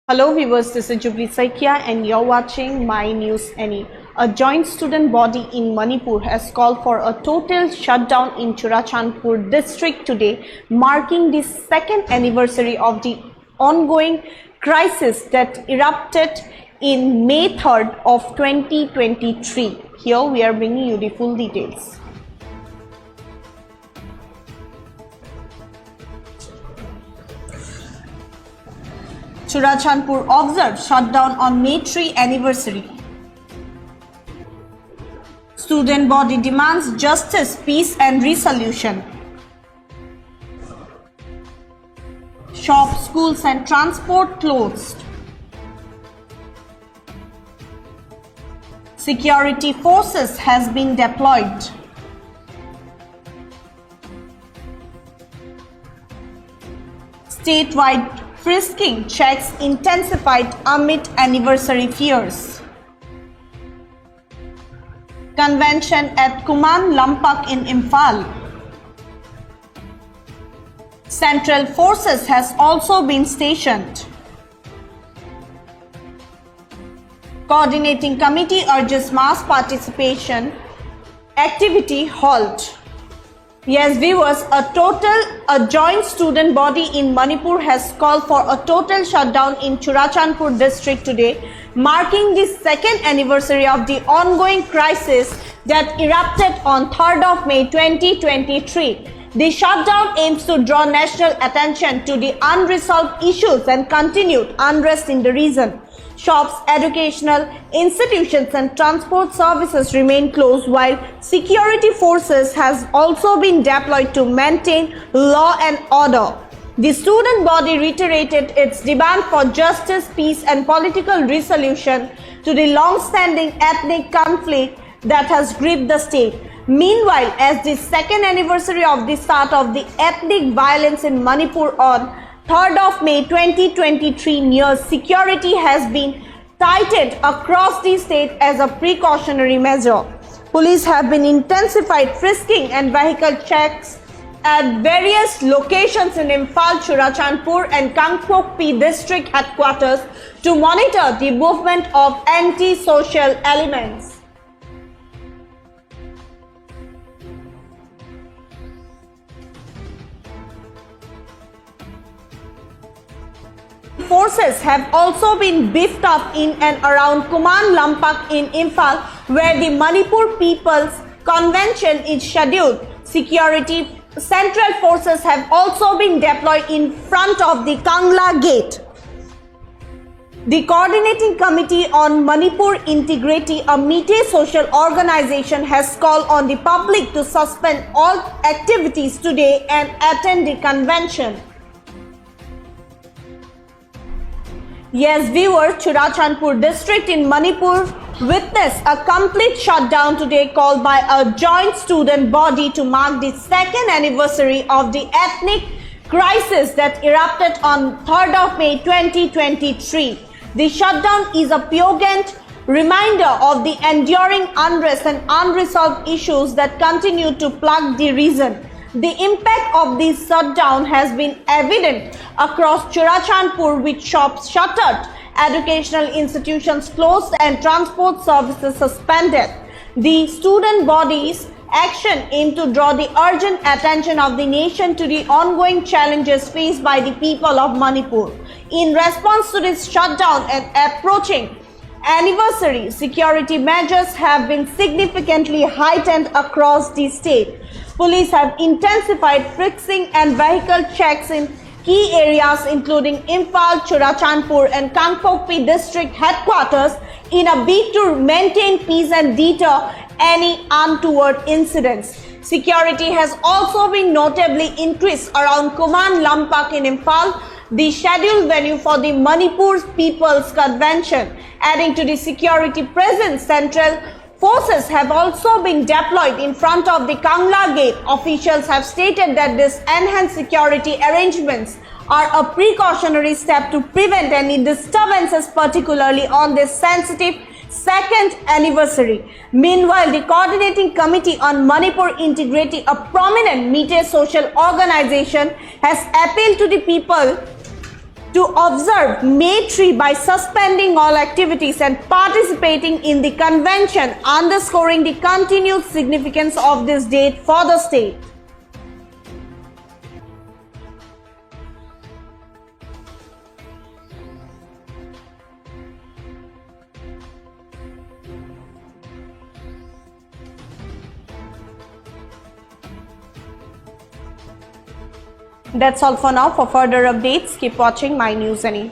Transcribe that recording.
Hello viewers, this is Jubilee Saikia and you're watching My News Any. A joint student body in Manipur has called for a total shutdown in Churachandpur district today, marking the second anniversary of the ongoing crisis that erupted in May 3rd of 2023. Here we are bringing you the full details. Churachandpur observed shutdown on May 3 anniversary. Student body demands justice, peace and resolution. Shops, schools and transport closed. Security forces has been deployed. Statewide frisking checks intensified amid anniversary fears. Convention at Kuman Lampak in Imphal. Central forces has also been stationed. Coordinating committee urges mass participation. Activity halt. Yes, viewers, a joint student body in Manipur has called for a total shutdown in Churachandpur district today, marking the second anniversary of the ongoing crisis that erupted on 3rd of May 2023. The shutdown aims to draw national attention to the unresolved issues and continued unrest in the region. Shops, educational institutions and transport services remain closed, while security forces has also been deployed to maintain law and order. The student body reiterated its demand for justice, peace and political resolution to the long-standing ethnic conflict that has gripped the state. Meanwhile, as the second anniversary of the start of the ethnic violence in Manipur on 3rd of May 2023 nears, security has been tightened across the state as a precautionary measure. Police have been intensified frisking and vehicle checks at various locations in Imphal, Churachandpur and Kangpokpi district headquarters to monitor the movement of anti-social elements. Forces have also been beefed up in and around Kuman Lampak in Imphal, where the Manipur People's Convention is scheduled. Security central forces have also been deployed in front of the Kangla Gate. The Coordinating Committee on Manipur Integrity, a Meitei social organization, has called on the public to suspend all activities today and attend the convention. Yes, viewers, Churachandpur district in Manipur witnessed a complete shutdown today called by a joint student body to mark the second anniversary of the ethnic crisis that erupted on 3rd of May 2023. The shutdown is a poignant reminder of the enduring unrest and unresolved issues that continue to plague the region. The impact of this shutdown has been evident across Churachandpur, with shops shuttered, educational institutions closed and transport services suspended. The student body's action aimed to draw the urgent attention of the nation to the ongoing challenges faced by the people of Manipur. In response to this shutdown and approaching anniversary, security measures have been significantly heightened across the state. Police have intensified frisking and vehicle checks in key areas including Imphal, Churachandpur and Kangpokpi district headquarters in a bid to maintain peace and deter any untoward incidents. Security has also been notably increased around Kuman Lampak in Imphal, the scheduled venue for the Manipur People's Convention. Adding to the security presence, central forces have also been deployed in front of the Kangla Gate. Officials have stated that these enhanced security arrangements are a precautionary step to prevent any disturbances, particularly on this sensitive second anniversary. Meanwhile, the Coordinating Committee on Manipur Integrity, a prominent Meitei social organization, has appealed to the people to observe May Tree by suspending all activities and participating in the convention, underscoring the continued significance of this date for the state. That's all for now. For further updates, keep watching My News Any.